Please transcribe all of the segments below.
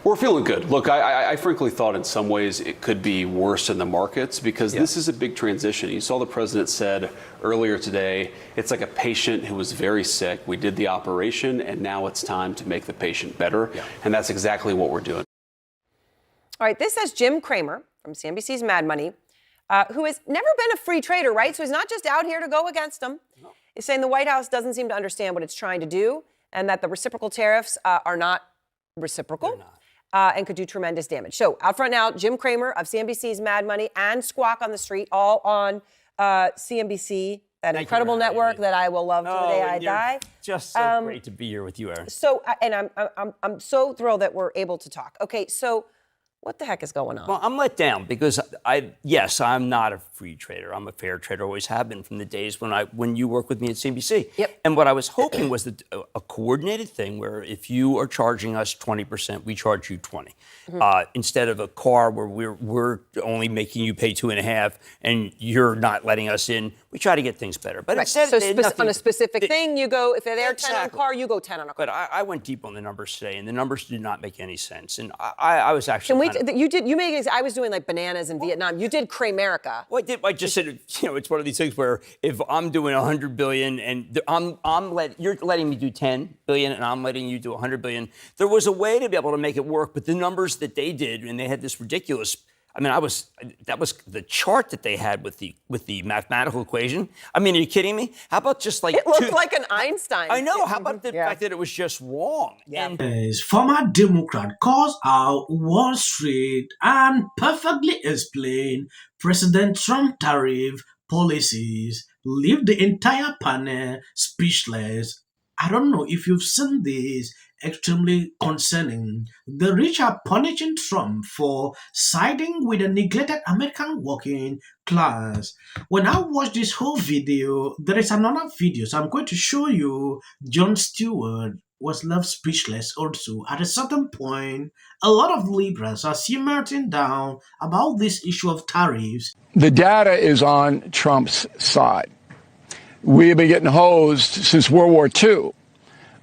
We're feeling good. Look, I frankly thought in some ways it could be worse in the markets because this is a big transition. You saw the president said earlier today, it's like a patient who was very sick. We did the operation, and now it's time to make the patient better. And that's exactly what we're doing. All right, this says Jim Cramer from CNBC's Mad Money, who has never been a free trader, right? So he's not just out here to go against them. No. He's saying the White House doesn't seem to understand what it's trying to do and that the reciprocal tariffs are not reciprocal. And could do tremendous damage. So out front now, Jim Cramer of CNBC's Mad Money and Squawk on the Street, all on CNBC, that incredible network that I will love to the day I die. Just so great to be here with you, Erin. So, and I'm so thrilled that we're able to talk. Okay, so what the heck is going on? Well, I'm let down because I'm not a free trader. I'm a fair trader, always have been from the days when you worked with me at CNBC. Yep. And what I was hoping was that a coordinated thing where if you are charging us 20%, we charge you 20. Instead of a car where we're only making you pay 2.5 and you're not letting us in, we try to get things better. But instead, so on a specific thing, you go, if they're 10 on a car, you go 10 on a car. But I went deep on the numbers today, and the numbers did not make any sense. And I was actually I was doing like bananas in Vietnam. You did Cramerica. Well, I just said, it's one of these things where if I'm doing 100 billion and you're letting me do 10 billion and I'm letting you do 100 billion, there was a way to be able to make it work. But the numbers that they did, and they had this ridiculous. I mean, that was the chart that they had with the mathematical equation. I mean, are you kidding me? How about just like it looked like an Einstein. I know. How about the fact that it was just wrong? Yeah. Former Democrat calls out Wall Street and perfectly explain President Trump tariff policies, leave the entire panel speechless. I don't know if you've seen this. Extremely concerning. The rich are punishing Trump for siding with the neglected American working class. When I watch this whole video, there is another video. So I'm going to show you Jon Stewart was left speechless also. At a certain point, a lot of liberals are melting down about this issue of tariffs. The data is on Trump's side. We have been getting hosed since World War II.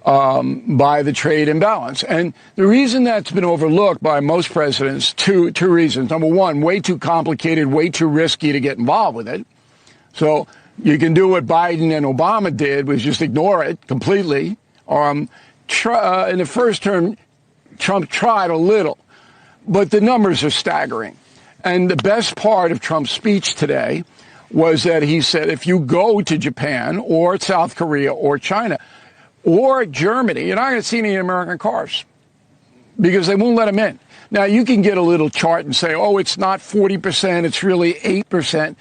By the trade imbalance. And the reason that's been overlooked by most presidents, two reasons. Number one, way too complicated, way too risky to get involved with it. So you can do what Biden and Obama did, was just ignore it completely. In the first term, Trump tried a little, but the numbers are staggering. And the best part of Trump's speech today was that he said, if you go to Japan or South Korea or China, or Germany, you're not going to see any American cars because they won't let them in. Now, you can get a little chart and say, oh, it's not 40%, it's really 8%.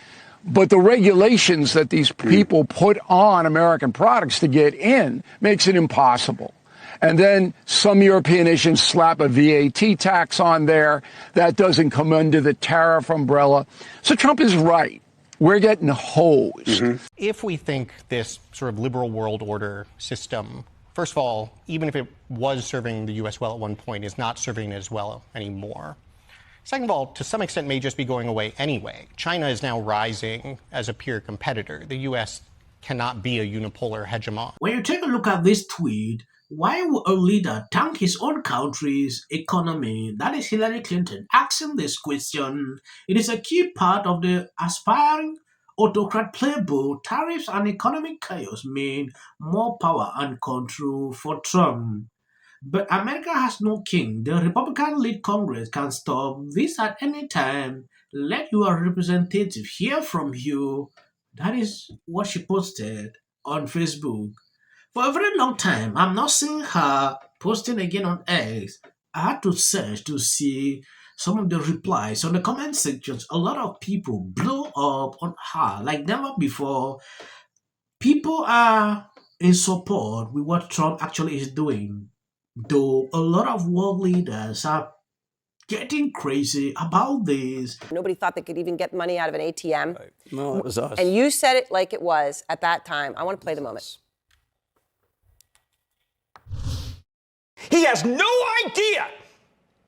But the regulations that these people put on American products to get in makes it impossible. And then some European nations slap a VAT tax on there. That doesn't come under the tariff umbrella. So Trump is right. We're getting hosed. If we think this sort of liberal world order system, first of all, even if it was serving the U.S. well at one point, is not serving it as well anymore. Second of all, to some extent, may just be going away anyway. China is now rising as a peer competitor. The U.S. cannot be a unipolar hegemon. When you take a look at this tweet, why would a leader tank his own country's economy? That is Hillary Clinton asking this question. It is a key part of the aspiring autocrat playbook. Tariffs and economic chaos mean more power and control for Trump. But America has no king. The Republican-led Congress can stop this at any time. Let your representative hear from you. That is what she posted on Facebook. For a very long time, I'm not seeing her posting again on X. I had to search to see some of the replies on the comment sections. A lot of people blew up on her like never before. People are in support with what Trump actually is doing, though a lot of world leaders are getting crazy about this. Nobody thought they could even get money out of an ATM. Right. No, it was us. And you said it like it was at that time. I want to play the moment. He has no idea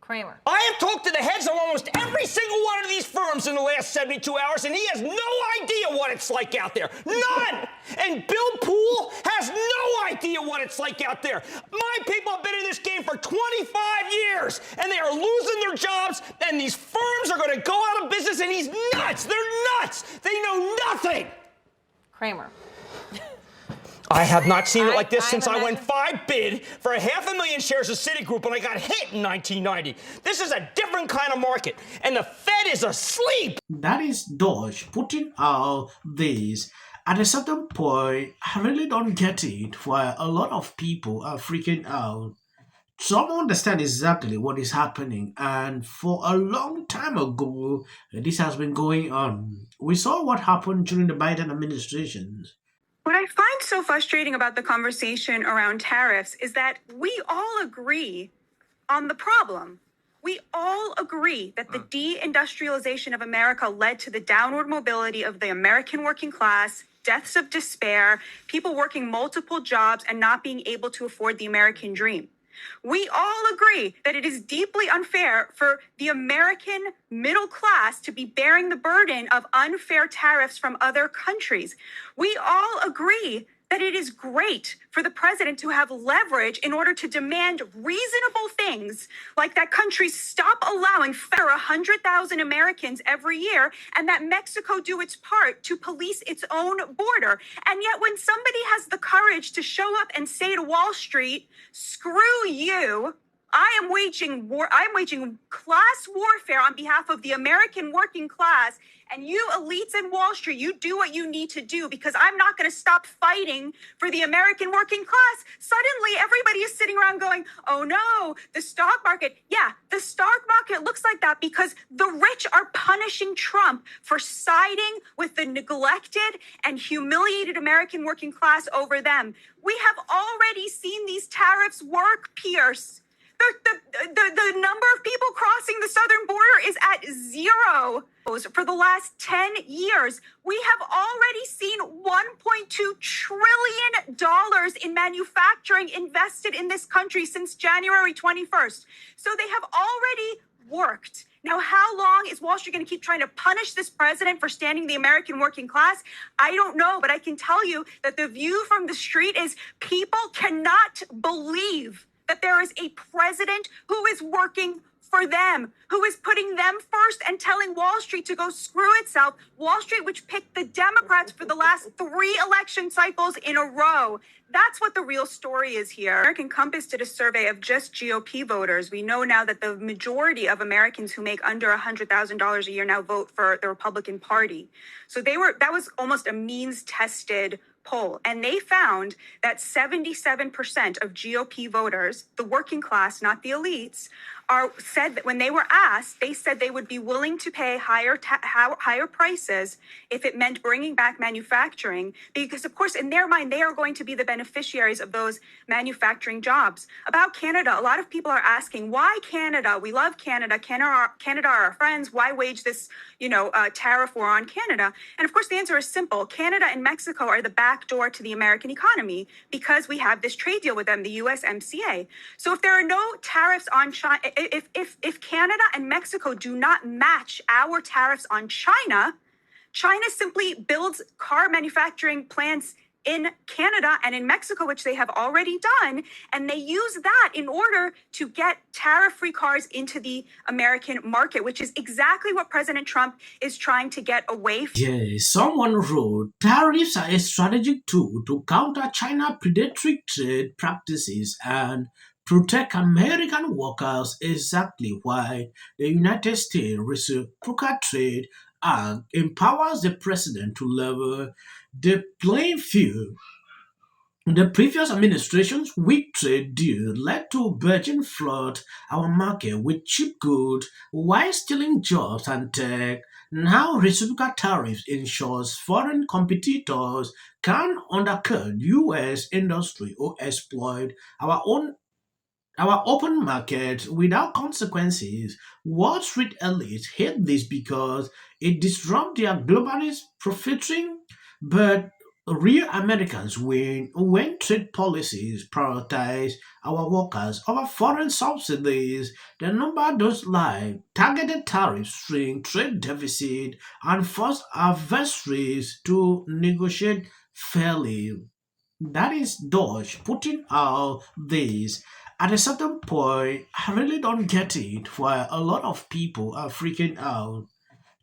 Cramer. I have talked to the heads of almost every single one of these firms in the last 72 hours, and he has no idea what it's like out there. None! And Bill Poole has no idea what it's like out there. My people have been in this game for 25 years, and they are losing their jobs, and these firms are going to go out of business, and he's nuts. They're nuts. They know nothing. Cramer. I have not seen it like this I since I went imagine- 5 bid for 500,000 shares of Citigroup when I got hit in 1990. This is a different kind of market, and the Fed is asleep. That is Dodge putting out this. At a certain point, I really don't get it why a lot of people are freaking out. Some understand exactly what is happening, and for a long time ago, this has been going on. We saw what happened during the Biden administration. What I find so frustrating about the conversation around tariffs is that we all agree on the problem. We all agree that the deindustrialization of America led to the downward mobility of the American working class, deaths of despair, people working multiple jobs and not being able to afford the American dream. We all agree that it is deeply unfair for the American middle class to be bearing the burden of unfair tariffs from other countries. We all agree that it is great for the president to have leverage in order to demand reasonable things, like that countries stop allowing for 100,000 Americans every year, and that Mexico do its part to police its own border. And yet when somebody has the courage to show up and say to Wall Street, screw you, I am waging war. I'm waging class warfare on behalf of the American working class. And you elites in Wall Street, you do what you need to do because I'm not going to stop fighting for the American working class. Suddenly, everybody is sitting around going, oh no, the stock market. Yeah, the stock market looks like that because the rich are punishing Trump for siding with the neglected and humiliated American working class over them. We have already seen these tariffs work, Pierce. The number of people crossing the southern border is at 0 for the last 10 years. We have already seen $1.2 trillion in manufacturing invested in this country since January 21st. So they have already worked. Now, how long is Wall Street going to keep trying to punish this president for standing the American working class? I don't know, but I can tell you that the view from the street is people cannot believe that there is a president who is working for them, who is putting them first and telling Wall Street to go screw itself. Wall Street, which picked the Democrats for the last 3 election cycles in a row. That's what the real story is here. American Compass did a survey of just GOP voters. We know now that the majority of Americans who make under $100,000 a year now vote for the Republican Party. So that was almost a means-tested poll, and they found that 77% of GOP voters, the working class, not the elites, said that when they were asked, they said they would be willing to pay higher prices if it meant bringing back manufacturing, because of course in their mind they are going to be the beneficiaries of those manufacturing jobs. About Canada, a lot of people are asking, why Canada? We love Canada. Canada are our friends. Why wage this, tariff war on Canada? And of course the answer is simple. Canada and Mexico are the back door to the American economy because we have this trade deal with them, the USMCA. So if there are no tariffs on China, if Canada and Mexico do not match our tariffs on China, China simply builds car manufacturing plants in Canada and in Mexico, which they have already done, and they use that in order to get tariff-free cars into the American market, which is exactly what President Trump is trying to get away from. Yes, someone wrote, tariffs are a strategic tool to counter China's predatory trade practices and protect American workers. Exactly why the United States Reciprocal Trade Act empowers the president to level the playing field. The previous administration's weak trade deal led to Beijing flood our market with cheap goods while stealing jobs and tech. Now reciprocal tariffs ensures foreign competitors can undercut U.S. industry or exploit our open market without consequences. Wall Street elites hate this because it disrupts their globalist profiteering. But Real Americans win when trade policies prioritize our workers over foreign subsidies. The number does lie. Targeted tariffs shrink trade deficit and force adversaries to negotiate fairly. That is Dodge putting out this. At a certain point, I really don't get it why a lot of people are freaking out.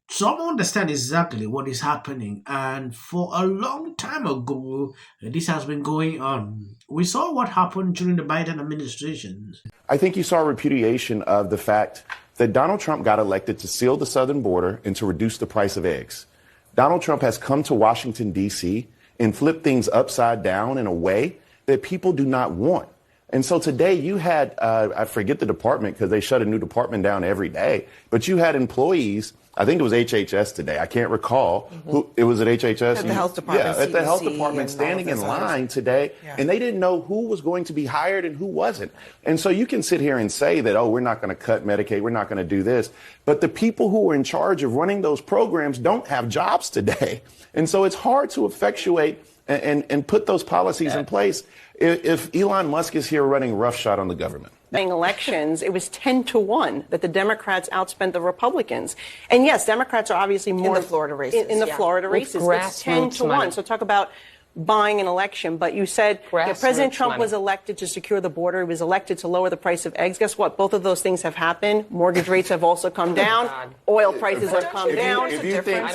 Some understand exactly what is happening, and for a long time ago, this has been going on. We saw what happened during the Biden administration. I think you saw a repudiation of the fact that Donald Trump got elected to seal the southern border and to reduce the price of eggs. Donald Trump has come to Washington, D.C. and flipped things upside down in a way that people do not want. And so today you had, I forget the department because they shut a new department down every day, but you had employees, I think it was HHS today, I can't recall, who it was at HHS. At the health department. Yeah, at the health CDC department standing in line today, Yeah. and they didn't know who was going to be hired and who wasn't. And so you can sit here and say that, oh, we're not going to cut Medicaid, we're not going to do this. But the people who are in charge of running those programs don't have jobs today. And so it's hard to effectuate and put those policies in place if Elon Musk is here running roughshod on the government. Elections, it was 10-1 that the Democrats outspent the Republicans. And yes, Democrats are obviously more in the Florida races. In the Florida races, it's 10-1. Money. So talk about buying an election. But you said President Trump was elected to secure the border. He was elected to lower the price of eggs. Guess what? Both of those things have happened. Mortgage rates have also come down. Oil prices have come down. If you think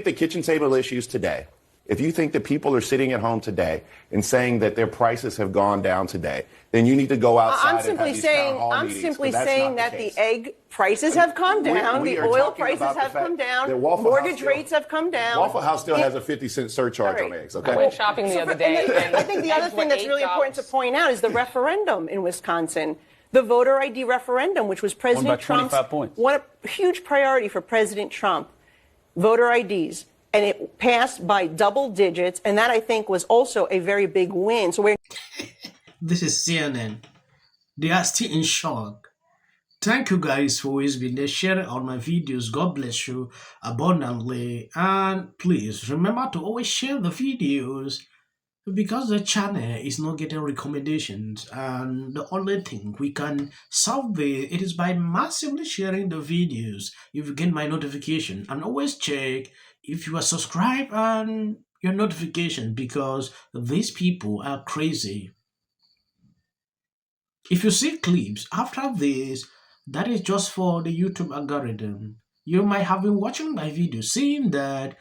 the kitchen table issues today, if you think that people are sitting at home today and saying that their prices have gone down today, then you need to go outside and have these town hall meetings, I'm simply 'cause that's saying not that the the case. egg prices have come down, We the are oil talking prices about the have fact come down, that Waffle House mortgage still- rates have come down. Waffle House still has a 50-cent surcharge on eggs, okay? I went shopping the other day. I think the other thing that's really important to point out is the referendum in Wisconsin. The voter ID referendum, which was President Trump's 25 points. one huge priority for President Trump, voter IDs. And it passed by double digits, and that, I think, was also a very big win. So we're This is CNN. They are still in shock. Thank you guys for always being there, sharing all my videos. God bless you abundantly. And please remember to always share the videos because the channel is not getting recommendations. And the only thing we can solve it is by massively sharing the videos. If you get my notification, and always check if you are subscribed and your notification, because these people are crazy. If you see clips after this, that is just for the YouTube algorithm. You might have been watching my video, seeing that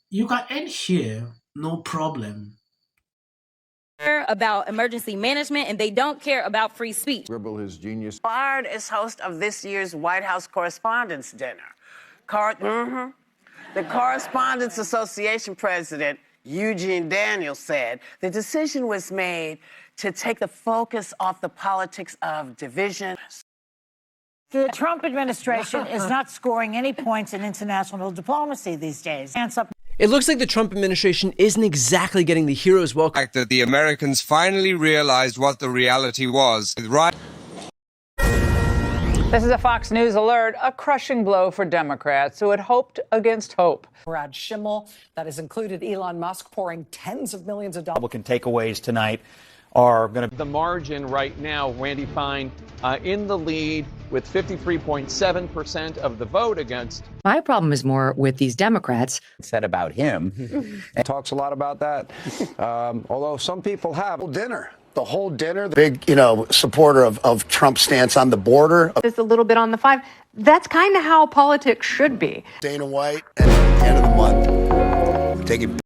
you can end here, no problem. About emergency management, and they don't care about free speech. Gribble his genius. Fired as host of this year's White House Correspondents' Dinner. The Correspondents Association president, Eugene Daniels, said the decision was made to take the focus off the politics of division. The Trump administration is not scoring any points in international diplomacy these days. Hands up. It looks like the Trump administration isn't exactly getting the hero's welcome. That the Americans finally realized what the reality was. This is a Fox News alert, a crushing blow for Democrats who had hoped against hope. Brad Schimmel, that has included Elon Musk pouring tens of millions of dollars. Republican takeaways tonight are going to... The margin right now, Randy Fine in the lead with 53.7% of the vote against. My problem is more with these Democrats. Said about him. And talks a lot about that. Although some people have. Dinner. The whole dinner. The big, supporter of Trump's stance on the border. Just a little bit on the 5. That's kind of how politics should be. Dana White, and at the end of the month, take it.